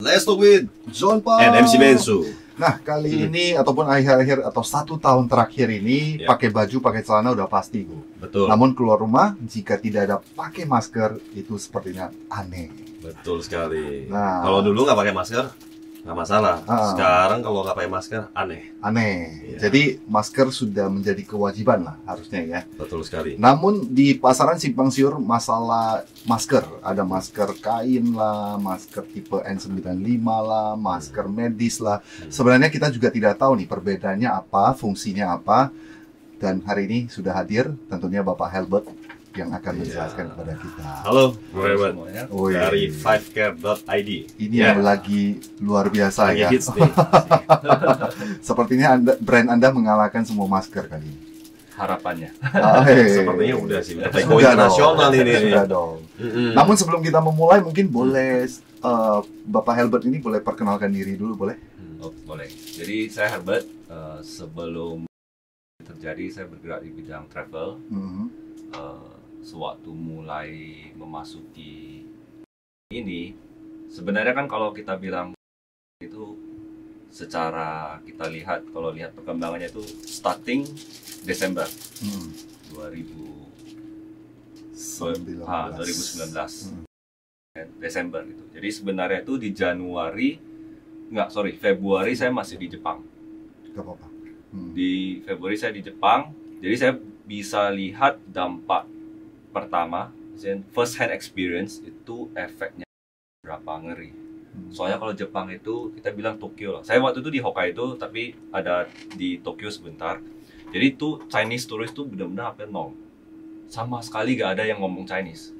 Let's talk with John Paul and MC Bensu. Nah, kali ini ataupun akhir-akhir atau 1 tahun terakhir ini pakai baju, pakai celana udah pasti, Bu. Betul. Namun keluar rumah jika tidak ada pakai masker itu sepertinya aneh. Betul sekali. Nah. Kalau dulu nggak pakai masker nggak masalah. Sekarang kalau nggak pakai masker aneh. Aneh. Iya. Jadi masker sudah menjadi kewajiban lah harusnya ya. Betul sekali. Namun di pasaran simpang siur masalah masker, ada masker kain lah, masker tipe N95 lah, masker medis lah. Sebenarnya kita juga tidak tahu nih perbedaannya apa, fungsinya apa. Dan hari ini sudah hadir tentunya Bapak Helbert yang akan menjelaskan kepada kita. Halo, Herbert. Oh, Dari 5care.id. Ini yang lagi luar biasa Lagi ya. hits nih. Sepertinya brand Anda mengalahkan semua masker kali ini. Harapannya. Sepertinya udah sih. Udah go Sudah internasional dong. ini. Sudah dong. Namun sebelum kita memulai mungkin boleh Bapak Helbert ini boleh perkenalkan diri dulu boleh? Oh, boleh. Jadi saya Herbert. Sebelum terjadi saya bergerak di bidang travel. Sewaktu mulai memasuki ini, sebenarnya kan kalau kita bilang itu secara kita lihat, kalau lihat perkembangannya itu starting Desember 2019 Desember gitu. Jadi sebenarnya itu di Februari saya masih di Jepang. Gak apa-apa. Di Februari saya di Jepang, jadi saya bisa lihat dampak pertama, first hand experience itu efeknya berapa ngeri. Soalnya kalau Jepang itu kita bilang Tokyo lah. Saya waktu itu di Hokkaido tapi ada di Tokyo sebentar. Jadi itu Chinese tourist tuh benar-benar hampir nol. Sama sekali gak ada yang ngomong Chinese.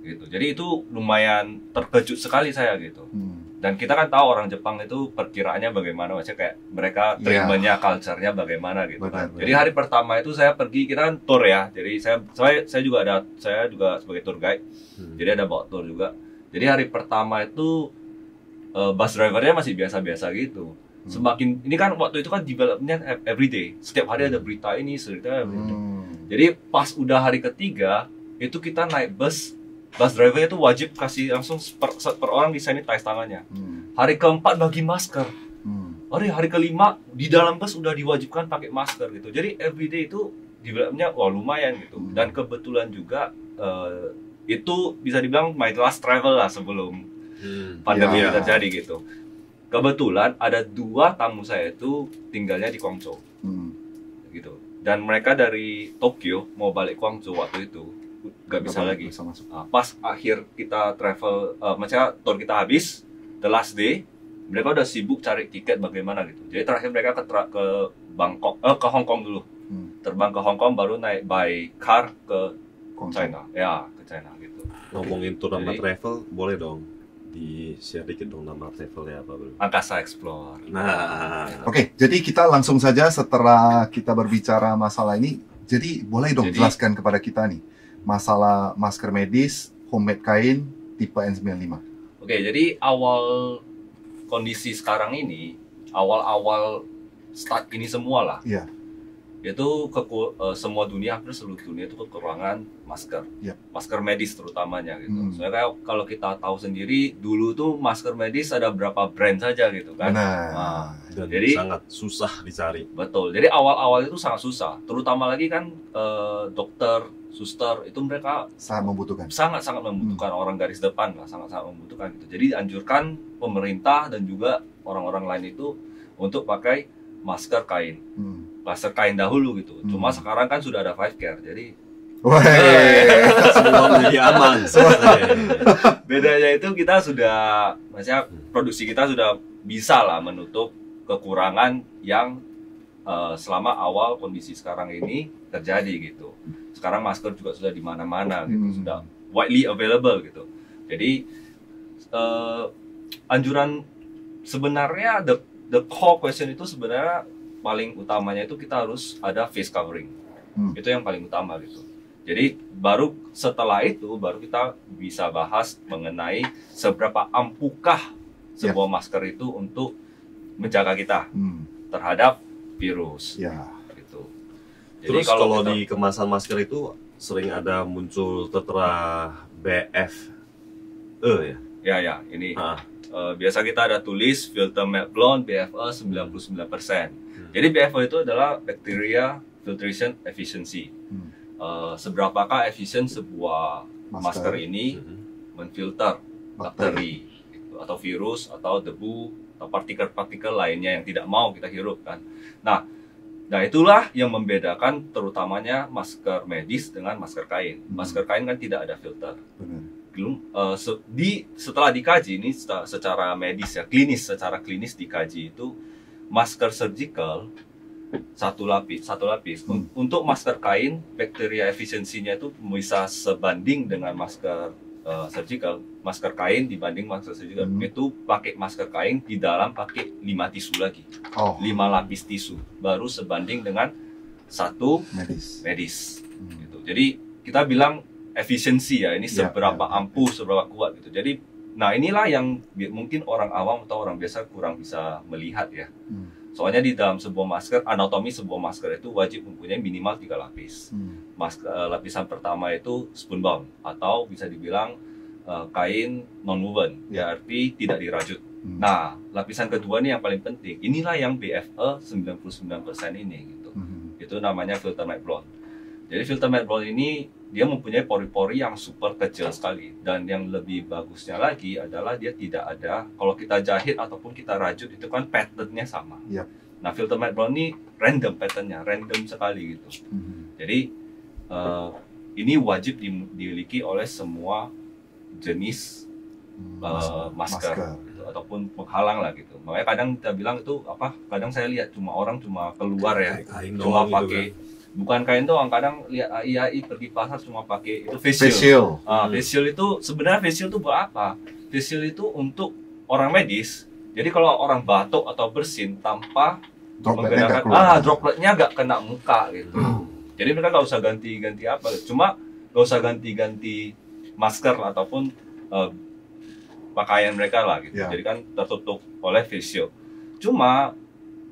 Gitu. Jadi itu lumayan terkejut sekali saya gitu. Dan kita kan tahu orang Jepang itu perkiraannya bagaimana, maksudnya kayak mereka terimanya culture-nya bagaimana gitu kan. Jadi hari pertama itu saya pergi, kita kan tour ya. Jadi saya juga sebagai tour guide. Jadi ada bawa tour juga. Jadi hari pertama itu bus drivernya masih biasa-biasa gitu. Semakin ini kan waktu itu kan development everyday. Setiap hari ada berita ini, cerita berita. Jadi pas udah hari ketiga itu kita naik bus drivernya itu wajib kasih langsung per orang disanitize tangannya. Hari keempat bagi masker. Hari kelima di dalam bus udah diwajibkan pakai masker gitu. Jadi everyday itu developnya lumayan gitu. Dan kebetulan juga itu bisa dibilang my last travel lah sebelum pandemi terjadi gitu. Kebetulan ada 2 tamu saya itu tinggalnya di Guangzhou. Gitu. Dan mereka dari Tokyo mau balik Guangzhou waktu itu. Gak bisa lagi. Pas akhir kita travel, maksudnya tour kita habis, the last day, mereka udah sibuk cari tiket bagaimana gitu. Jadi terakhir mereka ke Bangkok, ke Hong Kong dulu. Terbang ke Hong Kong baru naik by car ke China. Ya, ke China gitu. Ngomongin tour sama travel, boleh dong di-share dikit dong nama travelnya apa bro? Angkasa Explore. Nah, Oke, jadi kita langsung saja setelah kita berbicara masalah ini, jadi boleh dong jelaskan kepada kita nih masalah masker medis, homemade kain, tipe N95. Oke, jadi awal kondisi sekarang ini, awal start ini semua lah. Iya. Itu semua dunia, hampir seluruh dunia itu kekurangan masker. Masker medis terutamanya gitu. Soalnya kalau kita tahu sendiri, dulu tuh masker medis ada berapa brand saja gitu kan. Benar. Dan jadi sangat susah dicari. Betul. Jadi awal-awal itu sangat susah. Terutama lagi kan dokter, suster itu mereka sangat membutuhkan. Sangat-sangat membutuhkan orang garis depan lah, sangat-sangat membutuhkan gitu. Jadi dianjurkan pemerintah dan juga orang-orang lain itu untuk pakai masker kain. Masker kain dahulu gitu. Cuma sekarang kan sudah ada 5care. Jadi semua menjadi aman. Bedanya itu kita sudah, maksudnya produksi kita sudah bisa lah menutup kekurangan yang selama awal kondisi sekarang ini terjadi gitu. Sekarang masker juga sudah di mana-mana gitu, sudah widely available gitu. Jadi anjuran sebenarnya the core question itu sebenarnya paling utamanya itu kita harus ada face covering. Itu yang paling utama gitu. Jadi baru setelah itu baru kita bisa bahas mengenai seberapa ampukah sebuah masker itu untuk menjaga kita terhadap virus. Gitu. Jadi Terus kalau di kemasan masker itu sering ada muncul tertera BFE ya? Ya, ini biasa kita ada tulis filter matte blonde BFE 99%. Jadi BFE itu adalah bacteria filtration efficiency. Seberapakah efisien sebuah masker ini menfilter bakteri gitu, atau virus atau debu atau partikel-partikel lainnya yang tidak mau kita hirup kan. Nah itulah yang membedakan terutamanya masker medis dengan masker kain. Masker kain kan tidak ada filter. Setelah dikaji ini secara medis ya, secara klinis dikaji itu masker surgical satu lapis. Untuk masker kain, bakteria efisiensinya itu bisa sebanding dengan masker surgical. Masker kain dibanding masker surgical itu pakai masker kain di dalam pakai 5 tisu lagi. 5 lapis tisu baru sebanding dengan satu medis. Gitu. Jadi kita bilang efisiensi ya, ini seberapa ampuh, seberapa kuat gitu. Jadi inilah yang mungkin orang awam atau orang biasa kurang bisa melihat ya. Soalnya di dalam sebuah masker, anatomi sebuah masker itu wajib mempunyai minimal 3 lapis. Lapisan pertama itu spoon bound atau bisa dibilang kain non-woven, berarti tidak dirajut. Nah, lapisan kedua ini yang paling penting. Inilah yang BFE 99% ini gitu. Itu namanya filter matte blonde. Jadi filter matte blonde ini dia mempunyai pori-pori yang super kecil sekali, dan yang lebih bagusnya lagi adalah dia tidak ada, kalau kita jahit ataupun kita rajut itu kan patternnya sama. Nah filter matte blonde ini random patternnya, random sekali gitu. Jadi ini wajib dimiliki oleh semua jenis masker gitu, ataupun penghalang lah gitu. Makanya kadang kita bilang itu kadang saya lihat orang cuma keluar ya, cuma pakai bukan kain doang, kadang lihat AIAI pergi pasar cuma pakai itu facial. Facial itu sebenarnya facial itu buat apa? Facial itu untuk orang medis. Jadi kalau orang batuk atau bersin tanpa menggunakan dropletnya nggak kena muka gitu. Jadi mereka nggak usah ganti-ganti apa, cuma nggak usah ganti-ganti masker ataupun pakaian mereka lah gitu. Jadi kan tertutup oleh facial. Cuma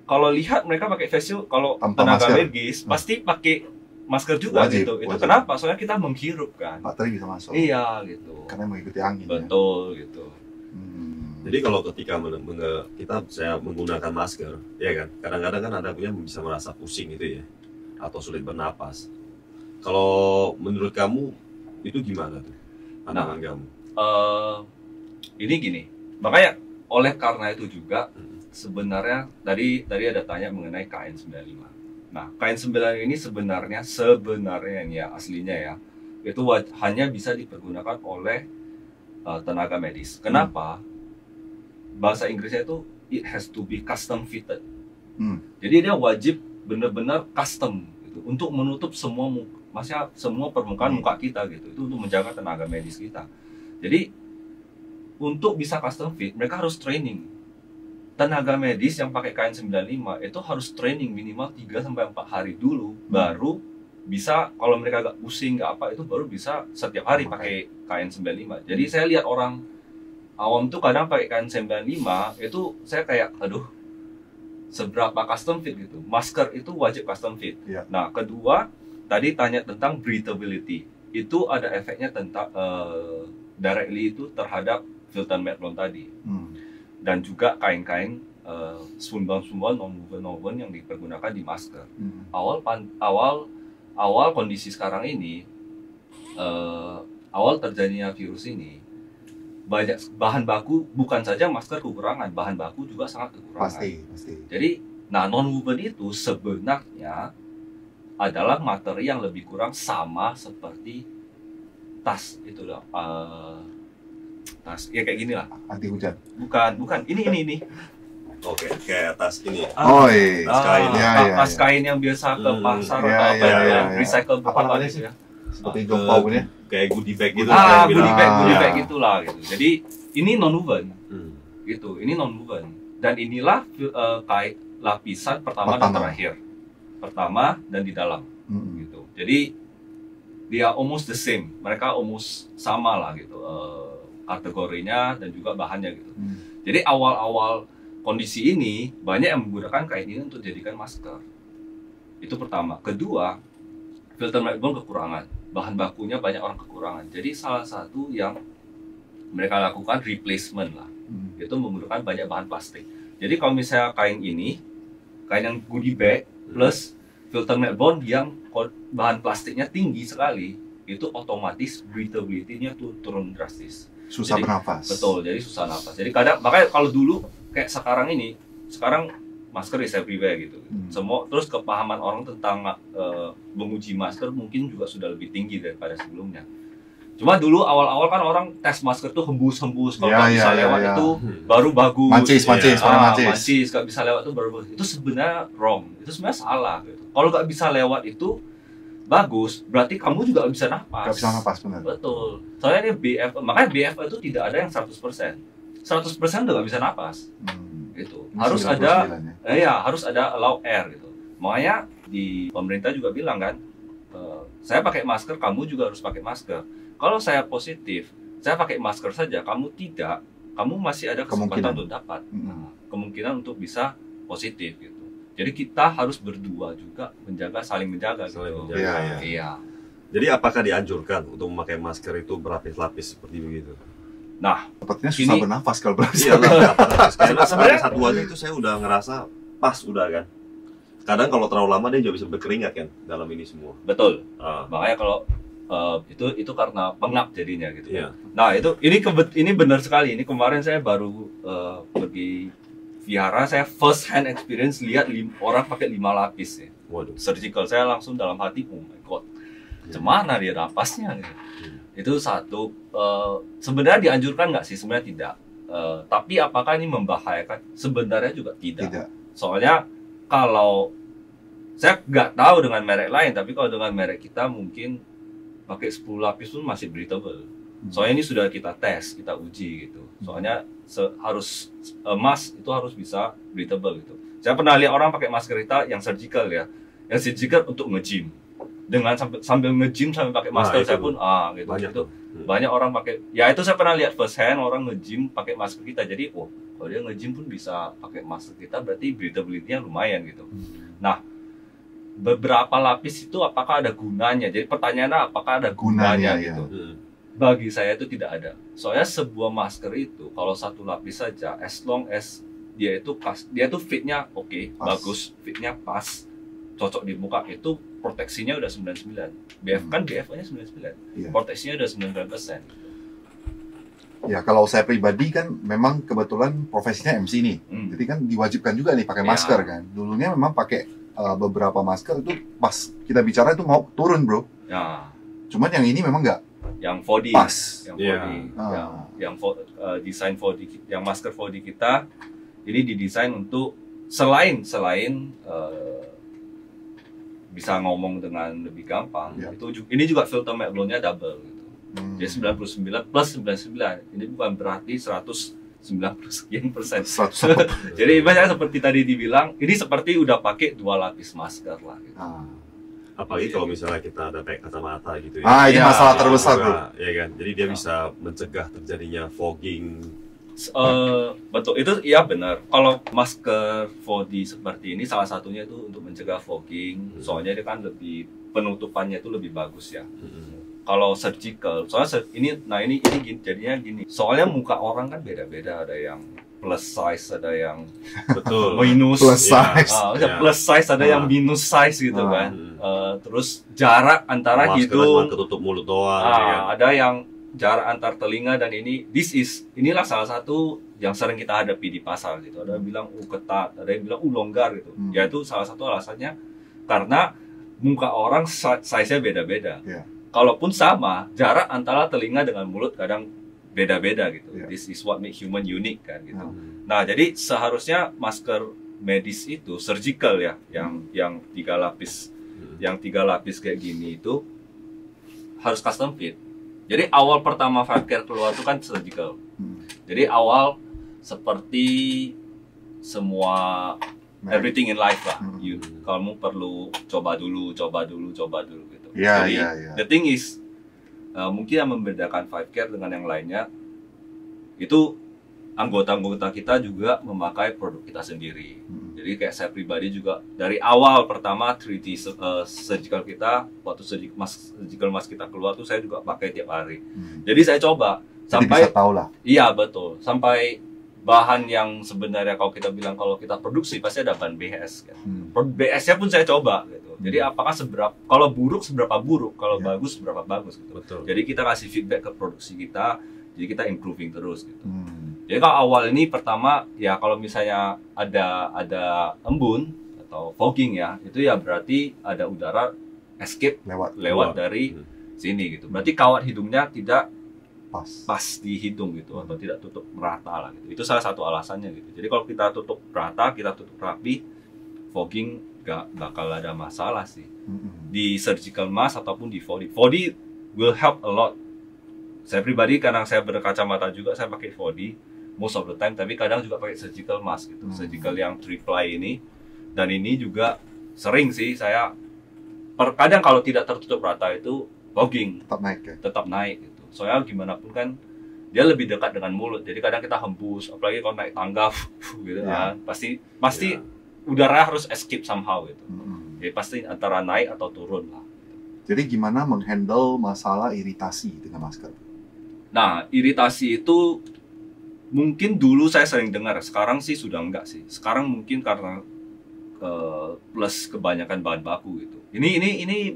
kalau lihat mereka pakai facial, kalau tenaga medis pasti pakai masker juga gitu. Itu kenapa? Soalnya kita menghirup kan. Bakteri bisa masuk. Iya gitu. Karena mengikuti angin. Betul gitu. Jadi kalau ketika saya menggunakan masker, ya kan, kadang-kadang kan ada yang bisa merasa pusing gitu ya, atau sulit bernapas. Kalau menurut kamu itu gimana tuh pandangan kamu? Ini gini, makanya oleh karena itu juga sebenarnya tadi ada tanya mengenai KN95. Nah, KN95 ini sebenarnya ya aslinya ya, itu hanya bisa dipergunakan oleh tenaga medis. Kenapa? Bahasa Inggrisnya itu it has to be custom fitted. Jadi dia wajib benar-benar custom gitu, untuk menutup semua permukaan muka kita gitu. Itu untuk menjaga tenaga medis kita. Jadi untuk bisa custom fit, mereka harus training. Tenaga medis yang pakai KN95 itu harus training minimal 3-4 hari dulu, baru bisa, kalau mereka agak pusing itu baru bisa setiap hari pakai KN95. Jadi saya lihat orang awam tuh kadang pakai KN95 itu saya kayak seberapa custom fit gitu. Masker itu wajib custom fit. Nah kedua tadi tanya tentang breathability, itu ada efeknya tentang directly itu terhadap filter matte blonde tadi. Dan juga kain-kain spoon bound non-woven yang dipergunakan di masker. Awal kondisi sekarang ini, awal terjadinya virus ini, banyak bahan baku, bukan saja masker kekurangan, bahan baku juga sangat kekurangan. Pasti. Jadi, non-woven itu sebenarnya adalah materi yang lebih kurang sama seperti tas itu loh. Tas ya kayak gini lah, anti hujan. Bukan ini Oke, kayak tas ini. Tas kain yang biasa ke pasar atau recycle apa sih ya, seperti jongkau ini, kayak goodie bag gitu. Goodie bag gitulah gitu. Jadi ini non woven gitu, ini non woven, dan inilah lapisan pertama dan terakhir, pertama dan di dalam gitu. Jadi dia almost the same, mereka almost sama lah gitu. Kategorinya dan juga bahannya gitu. Jadi awal-awal kondisi ini banyak yang menggunakan kain ini untuk dijadikan masker. Itu pertama. Kedua, filter matte blonde kekurangan. Bahan bakunya banyak orang kekurangan. Jadi salah satu yang mereka lakukan replacement lah. itu menggunakan banyak bahan plastik. Jadi kalau misalnya kain yang goodie bag plus filter Melbourne yang bahan plastiknya tinggi sekali, itu otomatis breathability-nya tuh turun drastis. Susah bernafas. Betul, jadi susah nafas. Jadi kadang, makanya kalau dulu kayak sekarang masker is everywhere gitu. Semua terus kepahaman orang tentang menguji masker mungkin juga sudah lebih tinggi daripada sebelumnya. Cuma dulu awal-awal kan orang tes masker tuh hembus-hembus, kalau nggak bisa lewat itu baru bagus. Mancis, nggak bisa lewat itu baru bagus. Itu sebenarnya wrong, itu sebenarnya salah. Gitu. Kalau nggak bisa lewat itu bagus, berarti kamu juga nggak bisa nafas. Nggak bisa nafas, benar. Betul. Soalnya ini makanya BF itu tidak ada yang 100%. 100% udah nggak bisa nafas. Gitu. Harus ada, harus ada allow air gitu. Makanya di pemerintah juga bilang kan, saya pakai masker, kamu juga harus pakai masker. Kalau saya positif, saya pakai masker saja, kamu tidak, kamu masih ada kesempatan untuk dapat kemungkinan untuk bisa positif gitu. Jadi kita harus berdua juga saling menjaga gitu. Iya. Jadi apakah dianjurkan untuk memakai masker itu berlapis-lapis seperti begitu? Nah, sepertinya susah bernafas kalau berlapis. Karena sebenarnya satuannya itu saya udah ngerasa pas udah kan. Kadang kalau terlalu lama dia juga bisa berkeringat kan dalam ini semua. Betul. Makanya kalau itu karena pengap jadinya gitu. Iya. Nah ini benar sekali. Ini kemarin saya baru pergi vihara, saya first hand experience lihat orang pakai 5 lapis ya. Waduh. Surgical, saya langsung dalam hati, oh my god, gimana dia napasnya gitu. Itu satu. Sebenarnya dianjurkan nggak sih? Sebenarnya tidak. Tapi apakah ini membahayakan? Sebenarnya juga tidak. Soalnya kalau saya nggak tahu dengan merek lain, tapi kalau dengan merek kita mungkin pakai 10 lapis pun masih breathable. Soalnya ini sudah kita tes, kita uji gitu. Soalnya harus mask itu harus bisa breathable gitu. Saya pernah lihat orang pakai masker kita yang surgical ya, yang surgical untuk nge-gym. Dengan sambil nge-gym sambil pakai masker, saya pun gitu. Banyak orang pakai. Ya itu saya pernah lihat first hand orang nge-gym pakai masker kita. Jadi kalau dia nge-gym pun bisa pakai masker kita, berarti breathability-nya lumayan gitu. Nah, beberapa lapis itu apakah ada gunanya? Jadi pertanyaannya apakah ada gunanya gitu? Bagi saya itu tidak ada. Soalnya sebuah masker itu kalau 1 lapis saja, as long as dia itu fitnya oke, bagus, fitnya pas, cocok di muka, itu proteksinya udah 99. BF-nya 99. Proteksinya udah 99%. Ya, kalau saya pribadi kan memang kebetulan profesinya MC nih. Jadi kan diwajibkan juga nih pakai masker kan. Dulunya memang pakai beberapa masker itu pas kita bicara itu mau turun, bro. Ya. Cuman yang ini memang nggak. Yang 4D. Pas. Yang 4D. Yang desain 4D, yang masker 4D kita ini didesain untuk selain bisa ngomong dengan lebih gampang. Ini juga filter Melbourne-nya double gitu. Jadi 99 plus 99. Ini bukan berarti 190 sekian persen. Jadi banyak seperti tadi dibilang, ini seperti udah pakai 2 lapis masker lah gitu. Apalagi kalau misalnya kita ada pakai kacamata gitu ya. Ini masalah terbesar, bro. Ya kan. Jadi dia bisa mencegah terjadinya fogging. Betul, itu iya benar. Kalau masker 4D seperti ini salah satunya itu untuk mencegah fogging. Soalnya dia kan lebih penutupannya itu lebih bagus ya. Kalau surgical, soalnya ini jadinya gini. Soalnya muka orang kan beda-beda, ada yang plus size, ada yang minus plus size. Plus size, ada yang minus size gitu kan. Terus jarak antara hidung, ketutup mulut doang. Ada yang jarak antar telinga, dan inilah salah satu yang sering kita hadapi di pasar gitu. Ada yang bilang ketat, ada yang bilang longgar gitu. Ya itu salah satu alasannya karena muka orang size-nya beda-beda. Kalaupun sama, jarak antara telinga dengan mulut kadang beda-beda gitu. This is what make human unique kan gitu. Nah, jadi seharusnya masker medis itu surgical ya, yang 3 lapis. Yang 3 lapis kayak gini itu harus custom fit. Jadi awal pertama Fivecare keluar itu kan surgical. Jadi awal seperti semua everything in life lah. Kamu perlu coba dulu gitu. Jadi the thing is, mungkin yang membedakan Fivecare dengan yang lainnya itu anggota-anggota kita juga memakai produk kita sendiri. Jadi kayak saya pribadi juga dari awal pertama 3D surgical kita, waktu surgical mask kita keluar tuh saya juga pakai tiap hari. Jadi saya coba sampai bisa tahu lah. Iya betul, sampai bahan yang sebenarnya kalau kita bilang kalau kita produksi pasti ada bahan BS kan. BS-nya pun saya coba gitu. Jadi apakah kalau buruk seberapa buruk, kalau bagus seberapa bagus gitu. Betul. Jadi kita kasih feedback ke produksi kita, jadi kita improving terus gitu. Jadi kalau awal ini pertama ya kalau misalnya ada embun atau fogging ya, itu ya berarti ada udara escape lewat dari sini gitu. Berarti kawat hidungnya tidak pas di hidung gitu atau tidak tutup merata lah gitu. Itu salah satu alasannya gitu. Jadi kalau kita tutup rata, kita tutup rapi, fogging gak bakal ada masalah sih. Di surgical mask ataupun di 4D. 4D will help a lot. Saya pribadi kadang saya berkacamata juga, saya pakai 4D most of the time, tapi kadang juga pakai surgical mask gitu. Surgical yang 3-ply ini. Dan ini juga sering sih saya kadang kalau tidak tertutup rata itu fogging tetap naik gitu. Soalnya gimana pun kan dia lebih dekat dengan mulut. Jadi kadang kita hembus, apalagi kalau naik tangga gitu kan. Pasti udara harus escape somehow gitu. Jadi pasti antara naik atau turun lah. Jadi gimana menghandle masalah iritasi dengan masker? Nah, iritasi itu mungkin dulu saya sering dengar, sekarang sih sudah enggak sih. Sekarang mungkin karena plus kebanyakan bahan baku gitu. Ini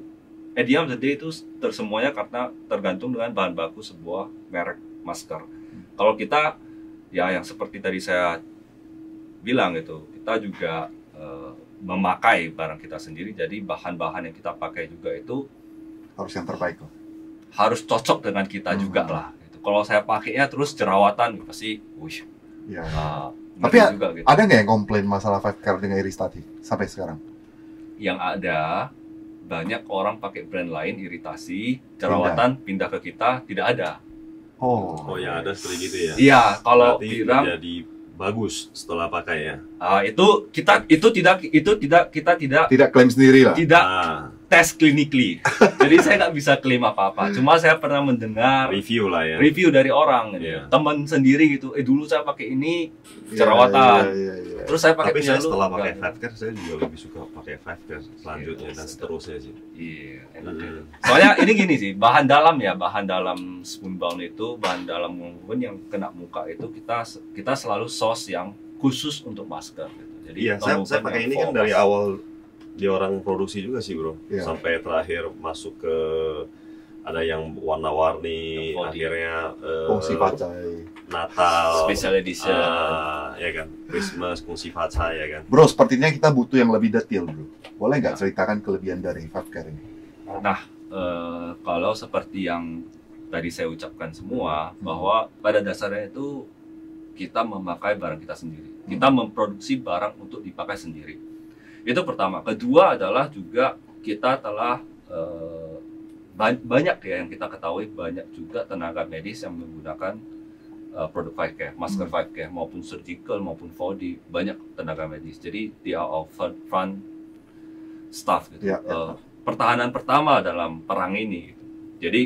at the end of the day itu semuanya karena tergantung dengan bahan baku sebuah merek masker. Kalau kita ya yang seperti tadi saya bilang gitu, kita juga memakai barang kita sendiri, jadi bahan-bahan yang kita pakai juga itu harus yang terbaik loh. Harus cocok dengan kita juga lah. Gitu. Kalau saya pakainya terus jerawatan pasti, tapi juga, gitu. Ada nggak yang komplain masalah Five Care dengan iritasi sampai sekarang? Yang ada banyak orang pakai brand lain iritasi, jerawatan pindah ke kita tidak ada. Oh ya ada seperti gitu ya. Iya, kalau bilang jadi bagus setelah pakai ya. Itu kita tidak klaim sendiri lah. Tidak tes clinically. Jadi saya nggak bisa klaim apa-apa. Cuma saya pernah mendengar review lah ya. Review dari orang gitu. Teman sendiri gitu. Dulu saya pakai ini jerawatan. Terus saya pakai. Tapi saya setelah pakai Five Care saya juga lebih suka pakai Five Care selanjutnya dan seterusnya sih. Iya. Soalnya ini gini sih, bahan dalam Spunbond itu, bahan dalam woven yang kena muka itu kita selalu source yang khusus untuk masker gitu. Jadi saya pakai ini kan dari awal dia orang produksi juga sih bro, sampai terakhir masuk ke ada yang warna-warni, akhirnya Kongsi Facai, Natal, Special Edition, ya kan, Christmas, Kongsi Facai ya kan. Bro, sepertinya kita butuh yang lebih detail bro. Boleh nggak ceritakan kelebihan dari Five Care ini? Nah, kalau seperti yang tadi saya ucapkan semua, bahwa pada dasarnya itu kita memakai barang kita sendiri, kita memproduksi barang untuk dipakai sendiri. Itu pertama. Kedua adalah juga kita telah banyak ya yang kita ketahui, banyak juga tenaga medis yang menggunakan produk Five Care, masker Five Care maupun surgical maupun 4D, banyak tenaga medis. Jadi dia front staff gitu. Pertahanan pertama dalam perang ini gitu. Jadi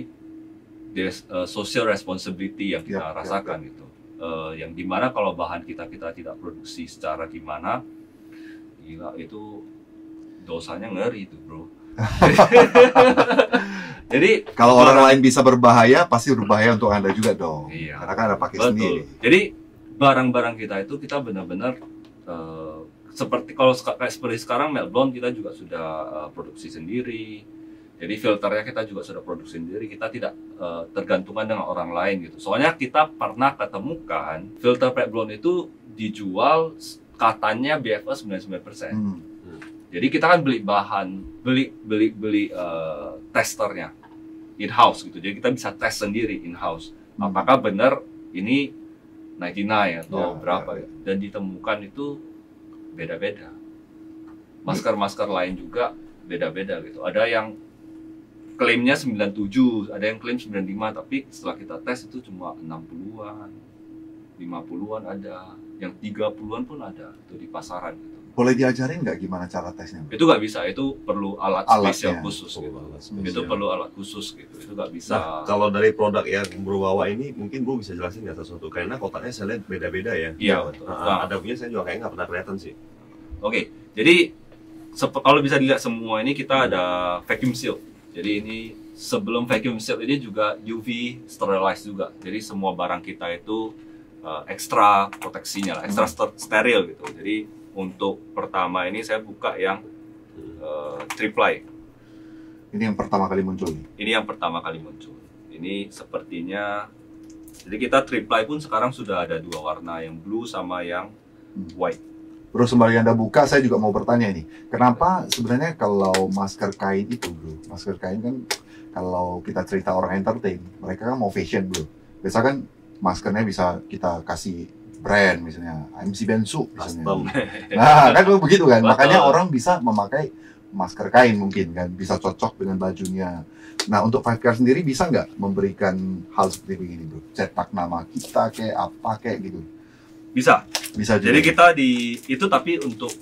there's social responsibility yang kita rasakan gitu. Yang dimana kalau bahan kita tidak produksi secara gimana, gila itu dosanya ngeri itu bro. Jadi kalau orang lain bisa berbahaya, pasti berbahaya untuk Anda juga dong. Iya, karena kan Anda pakai sendiri. Jadi barang-barang kita itu kita benar-benar seperti seperti sekarang Melbourne kita juga sudah produksi sendiri. Jadi filternya kita juga sudah produksi sendiri. Kita tidak tergantungan dengan orang lain gitu. Soalnya kita pernah ketemukan filter Melbourne itu dijual katanya BFA 99%. Jadi kita kan beli bahan, beli testernya in house gitu. Jadi kita bisa tes sendiri in house. Apakah benar ini 99 atau berapa? Dan ditemukan itu beda-beda. Masker-masker lain juga beda-beda gitu. Ada yang klaimnya 97, ada yang klaim 95, tapi setelah kita tes itu cuma 60-an, 50-an ada, yang 30-an pun ada tuh di pasaran gitu. Boleh diajarin nggak gimana cara tesnya? Itu nggak bisa, itu perlu alat spesial khusus gitu. Itu perlu alat khusus gitu, itu nggak bisa. Nah, kalau dari produk yang bro bawa ini, mungkin bro bisa jelasin nggak sesuatu? Karena kotaknya saya lihat beda-beda ya. Iya betul. Ada punya saya juga kayaknya nggak pernah kelihatan sih. Oke, jadi kalau bisa dilihat semua ini kita ada vacuum seal. Jadi ini sebelum vacuum seal ini juga UV sterilize juga. Jadi semua barang kita itu ekstra proteksinya lah, ekstra steril gitu. Jadi untuk pertama ini saya buka yang three-ply. Ini yang pertama kali muncul nih. Ini yang pertama kali muncul. Ini sepertinya, jadi kita three-ply pun sekarang sudah ada 2 warna, yang blue sama yang white. Bro, sembari Anda buka, saya juga mau bertanya nih. Kenapa sebenarnya kalau masker kain itu, bro? Masker kain kan, kalau kita cerita orang entertain, mereka kan mau fashion, bro. Biasa kan maskernya bisa kita kasih brand, misalnya MC Bensu, misalnya. Custom. Nah, kan begitu kan. Betul. Makanya orang bisa memakai masker kain mungkin kan, bisa cocok dengan bajunya. Nah, untuk Five Care sendiri bisa nggak memberikan hal seperti begini, bro? Cetak nama kita kayak apa kayak gitu. Bisa. Bisa juga. Jadi kita itu tapi untuk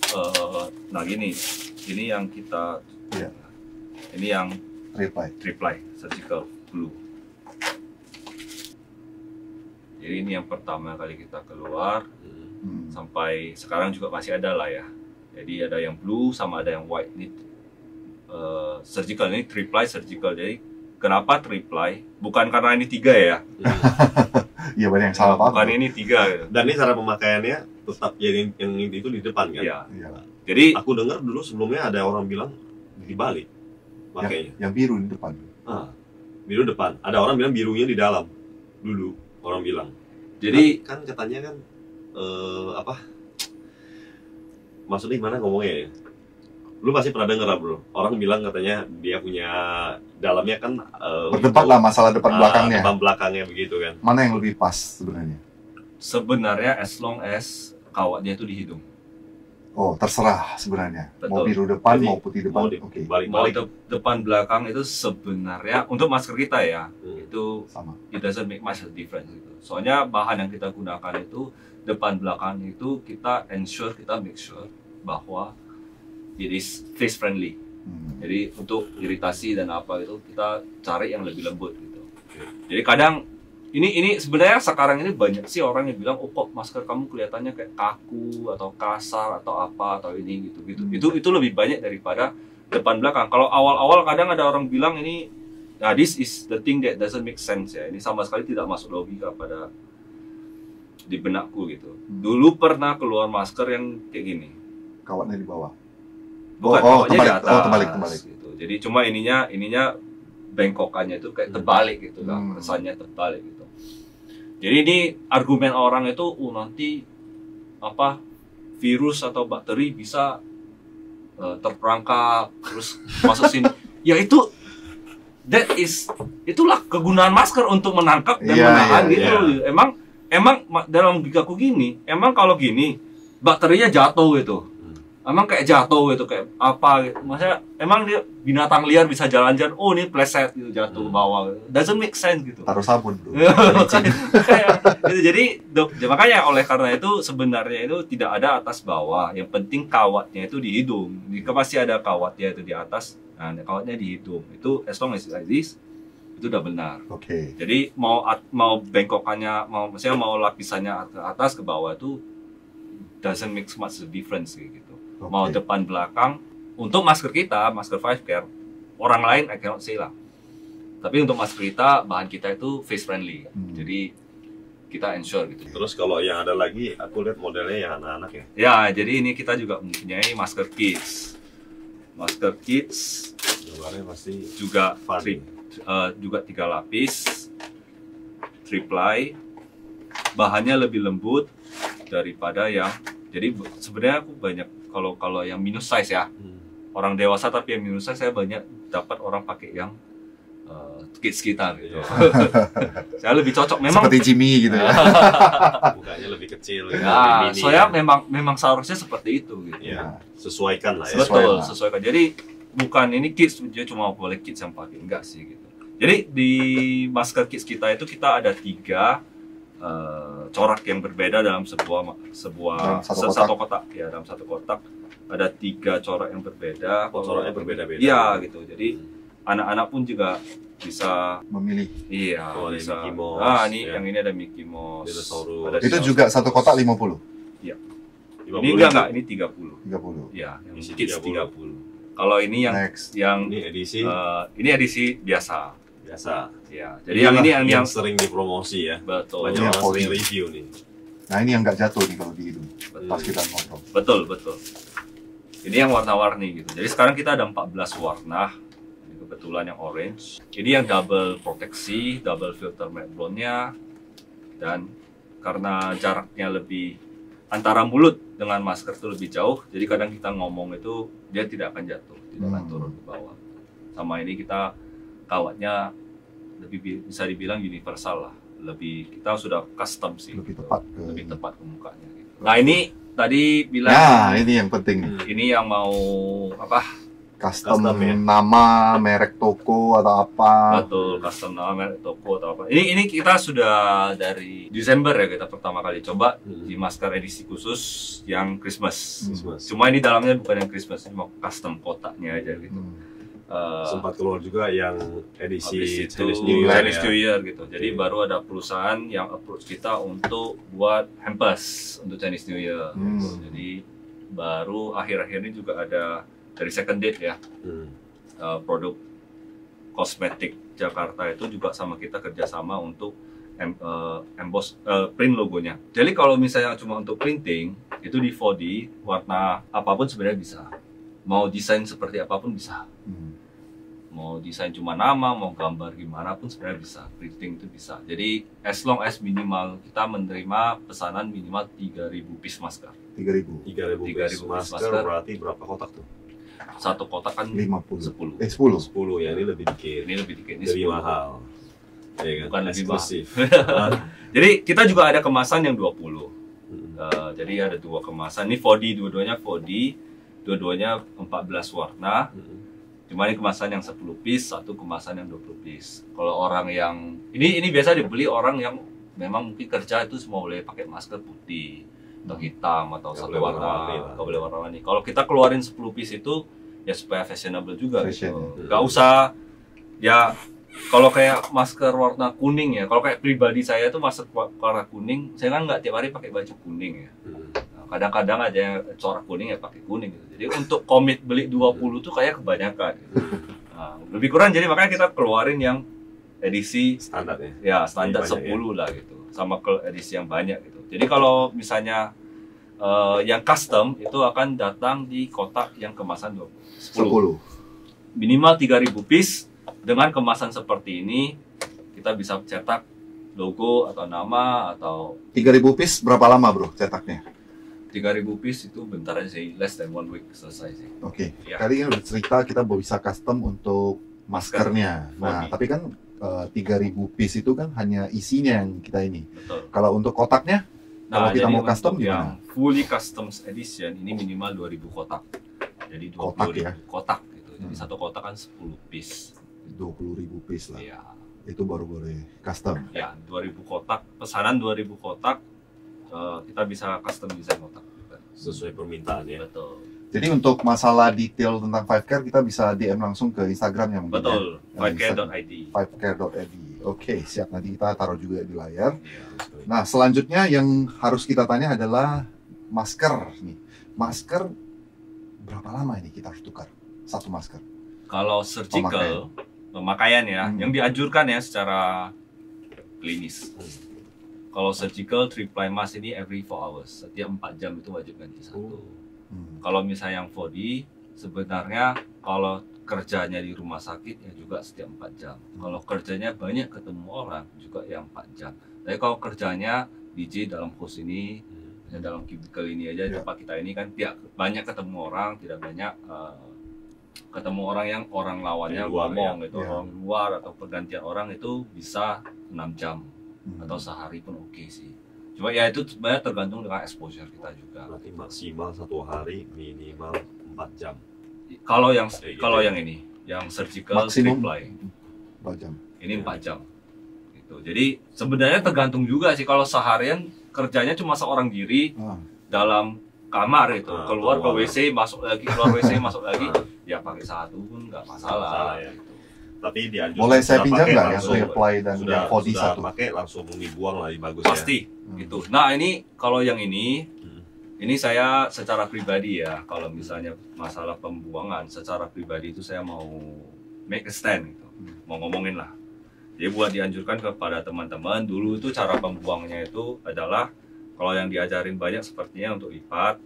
nah gini. Ini yang kita Iya. ini yang reply. three-ply surgical blue. Jadi ini yang pertama kali kita keluar, sampai sekarang juga masih ada lah ya. Jadi ada yang blue sama ada yang white. Ini surgical, ini three-ply surgical. Jadi kenapa three-ply? Bukan karena ini 3 ya. Iya, banyak yang salah paham. Bukan ini 3 gitu. Dan ini cara pemakaiannya tetap yang itu di depan kan? Iya. Iya. Jadi Aku dengar dulu sebelumnya ada orang bilang dibalik makanya. Yang biru di depan. Biru depan. Ada orang bilang birunya di dalam. Dulu orang bilang. jadi Kan katanya kan apa? Maksudnya gimana ngomongnya ya? Lu pasti pernah denger lah, bro. Orang bilang katanya dia punya dalamnya kan Berdebat lah masalah depan belakangnya. Depan belakangnya begitu kan. Mana yang lebih pas sebenarnya? sebenarnya as long as kawatnya itu di hidung. Oh, terserah sebenarnya. Mau Betul. biru depan, Jadi, mau putih depan. Mau Oke, Mau balik-balik. depan belakang itu sebenarnya untuk masker kita ya, itu sama. it doesn't make much difference gitu. Soalnya bahan yang kita gunakan itu depan belakang itu kita make sure bahwa it is face friendly. Jadi untuk iritasi dan apa itu kita cari yang lebih lembut gitu. Jadi kadang ini sebenarnya sekarang ini banyak sih orang yang bilang, oh kok masker kamu kelihatannya kayak kaku atau kasar atau apa atau ini gitu. Itu lebih banyak daripada depan belakang. Kalau awal-awal kadang ada orang bilang ini, nah this is the thing that doesn't make sense ya. Ini sama sekali tidak masuk logika pada di benakku gitu. Dulu pernah keluar masker yang kayak gini. Kawatnya di bawah. Bukan, Oh, kawatnya di terbalik. atas. Oh, terbalik. Gitu. Jadi cuma ininya bengkokannya itu kayak terbalik gitu lah, kesannya terbalik gitu. Jadi ini argumen orang itu, nanti apa virus atau bakteri bisa terperangkap terus masuk sini. Ya itulah kegunaan masker untuk menangkap dan menahan gitu. Emang dalam logikaku gini, emang kalau gini bakterinya jatuh gitu. Emang kayak jatuh gitu, kayak apa gitu. Maksudnya emang dia binatang liar bisa jalan-jalan, oh ini pleset gitu, jatuh ke bawah gitu. Doesn't make sense gitu. Taruh sabun, bro. Kayak gitu. Jadi makanya oleh karena itu sebenarnya itu tidak ada atas bawah. Yang penting kawatnya itu di hidung. Jika masih ada kawatnya itu di atas, nah kawatnya di hidung. Itu as long as like this, itu udah benar. Oke. Jadi mau bengkokannya, misalnya mau lapisannya ke atas ke bawah itu doesn't make much difference gitu. Oke. Mau depan belakang, untuk masker kita, masker Five Care, orang lain I cannot say lah. Tapi untuk masker kita, bahan kita itu face friendly. Jadi kita ensure gitu. Terus kalau yang ada lagi, aku lihat modelnya yang anak-anak ya. Ya, jadi ini kita juga mempunyai masker kids. Masker kids Gambarnya pasti juga fun. juga 3 lapis, three-ply. Bahannya lebih lembut daripada yang, jadi sebenarnya aku banyak kalau yang minus size ya, orang dewasa tapi yang minus size saya banyak dapat orang pakai yang kids kita gitu. Saya lebih cocok memang Seperti Jimmy gitu ya. Mukanya lebih kecil gitu, ya, lebih mini soalnya ya. memang seharusnya seperti itu gitu. Ya, sesuaikan lah ya. Sesuai Betul, lah. sesuaikan. Jadi bukan ini kids, dia cuma boleh kids yang pakai, enggak sih gitu. Jadi di masker kids kita itu kita ada 3 corak yang berbeda dalam Dalam satu kotak ya, dalam satu kotak ada 3 corak yang berbeda. Coraknya berbeda-beda. Iya gitu. Jadi anak-anak pun juga bisa Memilih. iya Oh, ada bisa. Mickey Mouse, Ini ya. yang ini ada Mickey Mouse. Dinosaurus. Ada Itu dinosaurus. juga satu kotak 50. Ini enggak, ini 30. 30. Iya, yang Isi kids 30. 30. Kalau ini yang Next. Ini edisi ini edisi biasa. biasa. Ya, jadi yang ini yang sering dipromosi ya. betul. Banyak Ini orang yang sering volley. review nih. Nah ini yang nggak jatuh nih kalau di hidung pas kita ngobrol. Betul, betul. Ini yang warna-warni gitu. Jadi sekarang kita ada 14 warna. Ini kebetulan yang orange. Ini yang double proteksi, double filter matte blonde-nya. Dan karena jaraknya lebih antara mulut dengan masker itu lebih jauh, jadi kadang kita ngomong itu dia tidak akan jatuh, tidak akan turun ke bawah. Sama ini kita kawatnya lebih bisa dibilang universal lah. Lebih kita sudah custom sih. Lebih Lebih tepat ke tepat ke mukanya gitu. Nah, ini tadi bilang Nah ini yang penting nih. ini yang mau apa? Custom Custom ya? nama, merek toko atau apa. Betul, custom nama merek toko atau apa. Ini kita sudah dari Desember ya kita pertama kali coba di masker edisi khusus yang Christmas. Christmas. Cuma ini dalamnya bukan yang Christmas, cuma custom kotaknya aja gitu. Sempat keluar juga yang edisi Habis itu Chinese New Year, Chinese ya. New Year gitu. Jadi Iya. baru ada perusahaan yang approach kita untuk buat hampers untuk Chinese New Year. Jadi baru akhir-akhir ini juga ada dari Second Date ya, produk kosmetik Jakarta itu juga sama kita kerjasama untuk emboss print logonya. Jadi kalau misalnya cuma untuk printing itu di 4D warna apapun sebenarnya bisa. Mau desain seperti apapun bisa. Mau desain cuma nama, mau gambar gimana pun sebenarnya bisa. Printing itu bisa. Jadi as long as minimal kita menerima pesanan minimal 3.000 piece masker. 3.000. 3.000 piece 3.000 masker masker. berarti berapa kotak tuh? Satu kotak kan 50. 10. 10. 10 ya, ini lebih dikit. Ini lebih dikit, ini Lebih 10. mahal. Ya kan? Bukan lebih Eksklusif. Jadi kita juga ada kemasan yang 20. Jadi ada dua kemasan. Ini 4D, dua-duanya 4D. Dua-duanya 14 warna. Cuma ini kemasan yang 10 piece, satu kemasan yang 20 piece. Kalau orang yang ini biasa dibeli orang yang memang mungkin kerja itu semua boleh pakai masker putih atau hitam atau Nggak satu boleh warna, warna-warni lah. nggak boleh warna-warni. Kalau kita keluarin 10 piece itu ya supaya fashionable juga Fashion, gitu. ya. Nggak usah ya kalau kayak masker warna kuning ya. Kalau kayak pribadi saya itu masker warna kuning, saya kan nggak tiap hari pakai baju kuning ya. Kadang-kadang aja yang corak kuning ya pakai kuning gitu. Jadi untuk komit beli 20 tuh kayak kebanyakan gitu. Nah, lebih kurang jadi makanya kita keluarin yang edisi Standar ya. ya standar Lebih banyak 10 lah gitu. Sama ke edisi yang banyak gitu. Jadi kalau misalnya yang custom itu akan datang di kotak yang kemasan 10. 10. Minimal 3.000 piece dengan kemasan seperti ini kita bisa cetak logo atau nama atau 3.000 piece berapa lama bro cetaknya? 3.000 piece itu bentar aja sih, less than 1 week selesai sih. Oke. Ya. Tadi kan udah cerita kita bisa custom untuk maskernya. Nah, Body. tapi kan 3.000 piece itu kan hanya isinya yang kita ini. Betul. Kalau untuk kotaknya, kalau kita jadi mau custom untuk gimana? yang fully custom edition ini minimal 2.000 kotak. Jadi 20.000 Kotak ya? kotak gitu. Jadi satu kotak kan 10 piece. 20.000 piece lah. Iya. Itu baru boleh custom. Ya, 2.000 kotak. Pesanan 2.000 kotak kita bisa custom design kotak juga. Sesuai permintaan ya. Betul. Jadi untuk masalah detail tentang 5care kita bisa DM langsung ke Instagramnya mungkin. Betul. Ya? 5care.id. 5care.id. Oke, siap, nanti kita taruh juga di layar. Iya. Nah, selanjutnya yang harus kita tanya adalah masker nih. Masker berapa lama ini kita harus tukar satu masker? Kalau surgical pemakaian ya, yang dianjurkan ya secara klinis. Kalau surgical triple mask ini every 4 hours. Setiap 4 jam itu wajib ganti satu. Kalau misalnya yang 4D, sebenarnya kalau kerjanya di rumah sakit ya juga setiap 4 jam. Kalau kerjanya banyak ketemu orang juga yang 4 jam. Tapi kalau kerjanya DJ dalam kos ini, ya dalam cubicle ini aja tempat kita ini kan tidak banyak ketemu orang, tidak banyak ketemu orang yang orang lawannya Di luar, ngomong ya. gitu, orang luar atau pergantian orang itu bisa 6 jam atau sehari pun oke sih. Cuma ya itu sebenarnya tergantung dengan exposure kita juga. Berarti maksimal 1 hari minimal 4 jam. Kalau yang Gitu kalau ya. yang ini, yang surgical Maksimum triple 4 jam. ini 4 jam. Gitu. Jadi sebenarnya tergantung juga sih kalau seharian kerjanya cuma seorang diri dalam kamar itu, keluar ke WC masuk lagi, keluar WC masuk lagi, ya pakai satu pun nggak masalah. Ya. Tapi dianjurkan Boleh saya sudah pinjam pakai nggak yang langsung, reply dan sudah, yang body sudah satu? pakai langsung dibuang lah, bagus Pasti ya. gitu. Nah ini kalau yang ini saya secara pribadi ya, kalau misalnya masalah pembuangan, secara pribadi itu saya mau make a stand gitu, mau ngomongin lah. Jadi buat dianjurkan kepada teman-teman, dulu itu cara pembuangnya itu adalah Kalau yang diajarin banyak sepertinya untuk lipat,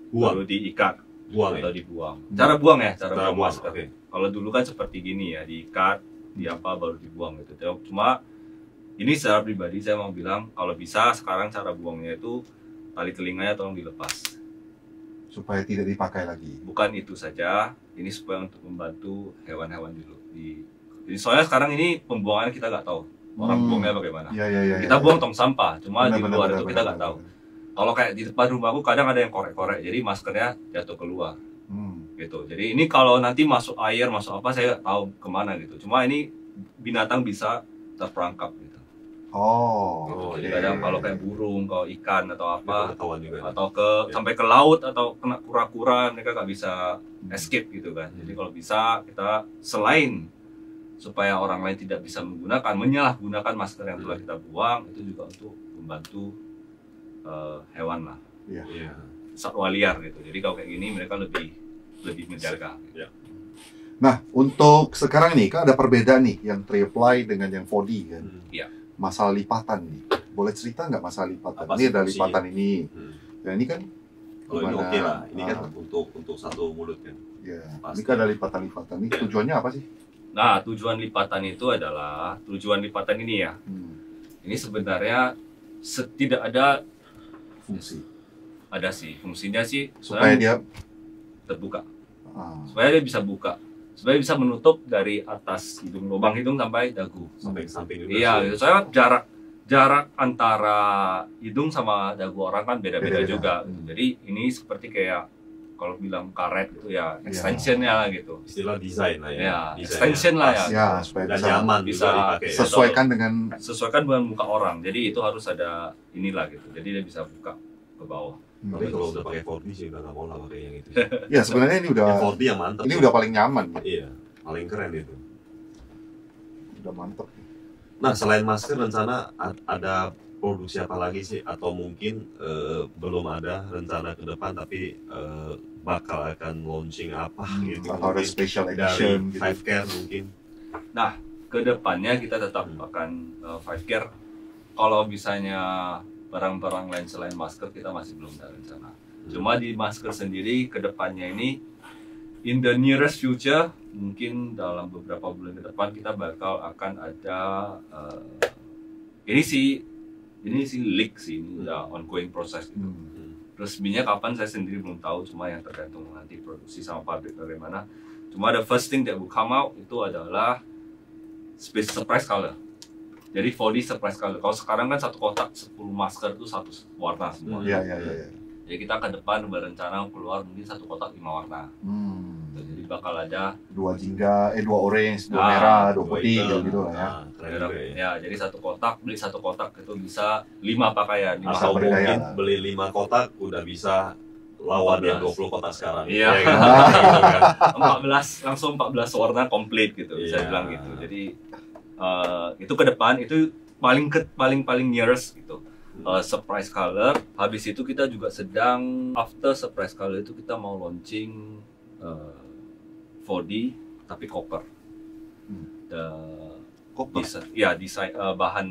Buang, baru diikat buang atau ya. dibuang. Cara buang ya, cara Cara buang buang, masker. oke. Kalau dulu kan seperti gini ya, diikat, di apa baru dibuang gitu. Cuma ini secara pribadi saya mau bilang kalau bisa sekarang cara buangnya itu tali telinganya tolong dilepas. Supaya tidak dipakai lagi. Bukan itu saja, ini supaya untuk membantu hewan-hewan Jadi soalnya sekarang ini pembuangan kita nggak tahu orang buangnya bagaimana. Iya. Kita buang tong sampah, cuma di Benar, luar benar, itu benar, kita nggak benar, tahu. benar. Kalau kayak di depan rumahku kadang ada yang korek-korek, jadi maskernya jatuh keluar. Gitu. Jadi ini kalau nanti masuk air, masuk apa saya nggak tahu kemana gitu. Cuma ini binatang bisa terperangkap gitu. Oh, Jadi oke. kadang kalau kayak burung, kalau ikan atau apa, Pengetahuan juga. atau sampai ke laut atau kena kura-kura mereka nggak bisa escape gitu kan. Jadi kalau bisa kita selain supaya orang lain tidak bisa menyalahgunakan masker yang telah kita buang, itu juga untuk membantu hewan lah, Iya. satwa liar gitu. Jadi kalau kayak gini mereka lebih menjaga. Ya. Nah, untuk sekarang nih, kan ada perbedaan nih yang tri-ply dengan yang 4D kan. Iya. Masalah lipatan nih. Boleh cerita nggak masalah lipatan? Apa Ini sih ada fungsinya? lipatan ini. Dan ini kan Kalau ini gimana? oke lah. Ini kan Ah. untuk satu mulut kan. ya, Pasti. ini kan ada lipatan-lipatan. Ini tujuannya apa sih? Nah, tujuan lipatan ini ya. Ini sebenarnya tidak ada Fungsi. sih fungsinya sih Supaya sebenarnya dia terbuka. ah, Supaya dia bisa buka. Supaya bisa menutup dari atas lubang hidung sampai dagu. Sampai ke samping juga. Iya, sih. gitu. Soalnya jarak antara hidung sama dagu orang kan beda-beda Beda-beda. juga. Gitu. Jadi ini seperti kayak kalau bilang karet gitu ya, extensionnya lah gitu. Istilah desain lah ya. Ya, Desainnya extension lah ya. pas. ya supaya Dan bisa nyaman bisa juga dipakai. ya. sesuaikan dengan Sesuaikan dengan muka orang. Jadi itu harus ada inilah gitu. Jadi dia bisa buka ke bawah. Tapi kalau udah pakai 4D sih udah nggak mau lah pakai yang itu. ya sebenarnya ini udah Yang 4D yang mantap. ini sih. udah paling nyaman gitu. Iya, paling keren itu. Udah mantep. Nah, selain masker rencana ada produksi apa lagi sih? Atau mungkin belum ada rencana ke depan tapi bakal akan launching apa gitu? Atau ada Mungkin special dari edition gitu. Five Care mungkin. Kedepannya kita tetap akan Five Care. Kalau misalnya barang-barang lain selain masker kita masih belum ada rencana. Cuma di masker sendiri kedepannya ini in the nearest future mungkin dalam beberapa bulan ke depan kita bakal akan ada ini sih leak sih, ini udah ongoing proses gitu. Resminya kapan saya sendiri belum tahu, cuma yang tergantung nanti produksi sama pabrik bagaimana. Cuma the first thing that will come out itu adalah surprise color. Jadi 4D surprise color. Kalau sekarang kan satu kotak 10 masker itu satu warna semua. Iya. Jadi kita ke depan berencana keluar mungkin satu kotak 5 warna. Jadi bakal ada 2 jingga, 2 orange, 2 Ah, merah, 2 Dua putih hitam. gitu lah ya. Nah, keren juga ya. ya, jadi beli satu kotak itu bisa 5 pakaian. Bisa Atau berdaya. mungkin beli 5 kotak udah bisa lawan yang 14. 20 kotak sekarang. Iya. Ya kan? Gitu kan? 14 langsung 14 warna komplit gitu bisa Iya. bilang gitu. Jadi itu ke depan itu paling nearest gitu. Surprise color. Habis itu kita juga sedang after surprise color itu kita mau launching 4D tapi copper. Koper. Desain bahan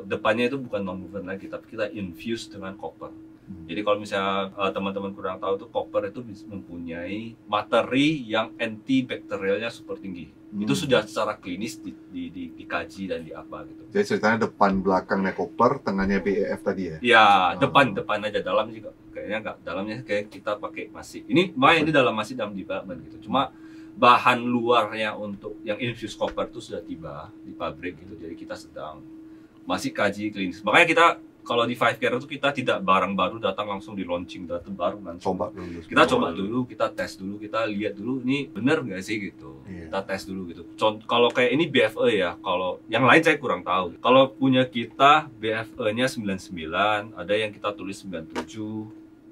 depannya itu bukan non-woven lagi tapi kita infuse dengan copper. Jadi kalau misalnya teman-teman kurang tahu tuh copper itu mempunyai materi yang antibakterialnya super tinggi. Itu sudah secara klinis dikaji dan di apa gitu. Jadi ceritanya depan belakangnya koper, tengahnya BEF tadi ya. Ya, depan aja, dalam juga kayaknya nggak, dalamnya kayak kita pakai masih. Ini masih dalam development gitu. Cuma bahan luarnya untuk yang infused copper itu sudah tiba di pabrik gitu. Jadi kita sedang masih kaji klinis. Makanya kita kalau di Five Care itu kita tidak barang baru datang langsung di launching data baru langsung. Coba dulu. Kita coba dulu, kita tes dulu, kita lihat dulu ini bener nggak sih gitu. Iya. Kita tes dulu gitu. Kalau kayak ini BFE ya, kalau yang lain saya kurang tahu. Kalau punya kita BFE-nya 99, ada yang kita tulis 97.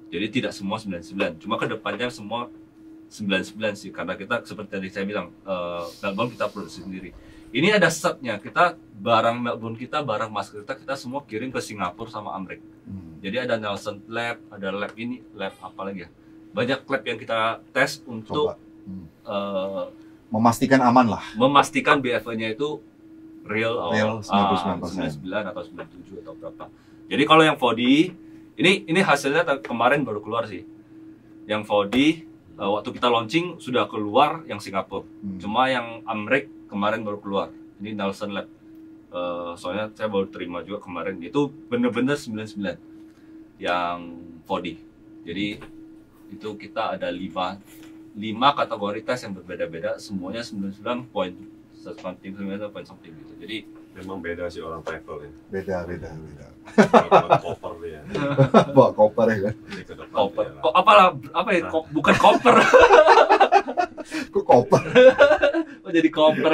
Jadi tidak semua 99. Cuma kedepannya semua 99 sih, karena kita seperti tadi saya bilang, Melbourne kita produksi sendiri. Ini ada setnya, kita barang Melbourne kita, barang masker kita semua kirim ke Singapura sama Amerika. Jadi ada Nelson Lab, ada lab ini, lab apa lagi ya? Banyak lab yang kita tes untuk Coba. Memastikan aman lah. memastikan BFE-nya itu real Real 99%. 99 atau 97 atau berapa. Jadi kalau yang 4D ini hasilnya kemarin baru keluar sih. Yang 4D waktu kita launching sudah keluar yang Singapura. Cuma yang Amrek kemarin baru keluar. Ini Nelson Lab. Soalnya saya baru terima juga kemarin. Itu bener-bener 99 yang 4D. Jadi itu kita ada 5 kategori tes yang berbeda-beda, semuanya 99 point something gitu. Jadi Memang beda sih orang travel ya. Beda. Bawa koper dia. Bawa koper ya kan? Ini ke depan koper. dia lah. Apa ya? Bukan koper. Kok koper? Oh, jadi koper.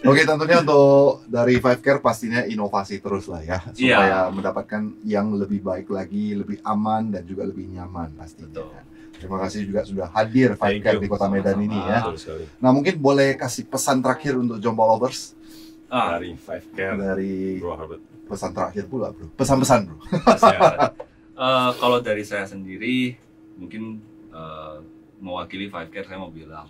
Oke, tentunya untuk dari Five Care pastinya inovasi terus lah ya, supaya mendapatkan yang lebih baik lagi, lebih aman dan juga lebih nyaman pastinya. Betul. Terima kasih juga sudah hadir Five Care di Kota Medan ini ya. Betul sekali. Nah, mungkin boleh kasih pesan terakhir untuk Jompo Lovers Dari Five Care, dari Bro Harbert. pesan terakhir pula, Bro. Pesan-pesan, Bro. Kalau dari saya sendiri mungkin mewakili Five Care, saya mau bilang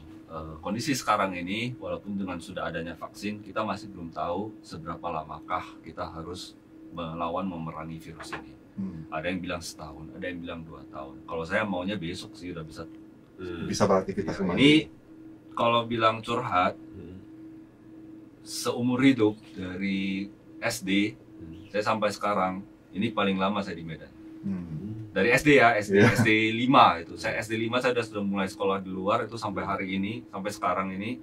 kondisi sekarang ini walaupun dengan sudah adanya vaksin, kita masih belum tahu seberapa lamakah kita harus memerangi virus ini. Ada yang bilang setahun, ada yang bilang 2 tahun. Kalau saya maunya besok sih udah Bisa beraktivitas kembali. Ini kalau bilang curhat, seumur hidup dari SD saya sampai sekarang ini paling lama saya di Medan. Dari SD ya, SD 5 itu. Saya SD 5 saya sudah mulai sekolah di luar itu sampai hari ini, sampai sekarang ini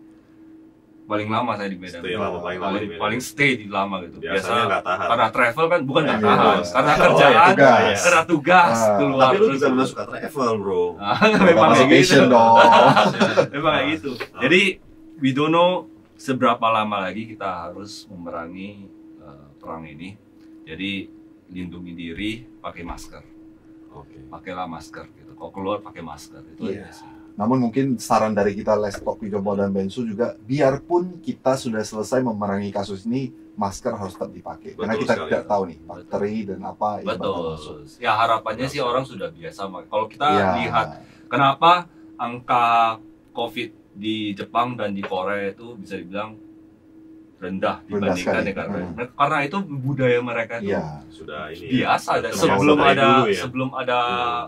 paling lama saya di Medan. Stay lama, paling lama di Medan. Paling stay di lama gitu. Biasanya nggak tahan. Karena travel kan bukan nggak Iya. tahan, karena Oh, kerjaan, ya, tugas. karena tugas keluar. Tapi lu terus. juga memang suka travel, bro. Memang kayak gitu. Vacation dong. Memang kayak gitu. Jadi we don't know seberapa lama lagi kita harus memerangi perang ini. Jadi lindungi diri, pakai masker. Oke. Pakailah masker gitu. Kalau keluar pakai masker itu Iya. aja sih. Namun mungkin saran dari kita Let's Talk with Jompo dan Bensu juga, biarpun kita sudah selesai memerangi kasus ini, masker harus tetap dipakai. Karena Betul kita sekali. tidak tahu nih bakteri dan apa yang bakal Betul. masuk. Ya harapannya sih orang sudah biasa. Kalau kita Iya. lihat kenapa angka COVID di Jepang dan di Korea itu bisa dibilang rendah dibandingkan sekali. negara. Karena itu budaya mereka itu Iya. Sudah ini. biasa. ya, Sebelum dari ada dulu ya. sebelum ada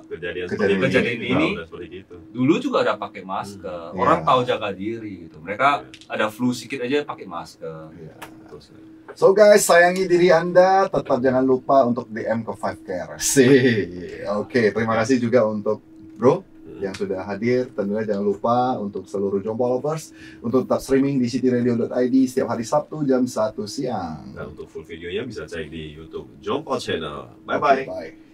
kejadian Kejadian ini, udah seperti itu. dulu juga ada pakai masker. Iya. Orang tahu jaga diri gitu. Mereka ada flu sedikit aja pakai masker. Iya. Betul sekali. So guys, sayangi diri Anda, tetap jangan lupa untuk DM ke Five Care. Oke, terima kasih juga untuk Bro yang sudah hadir. Tentunya jangan lupa untuk seluruh Jompo Lovers untuk tetap streaming di cityradio.id setiap hari Sabtu jam 1 siang. Dan untuk full videonya bisa cek di YouTube Jompo Channel. Bye bye. Bye.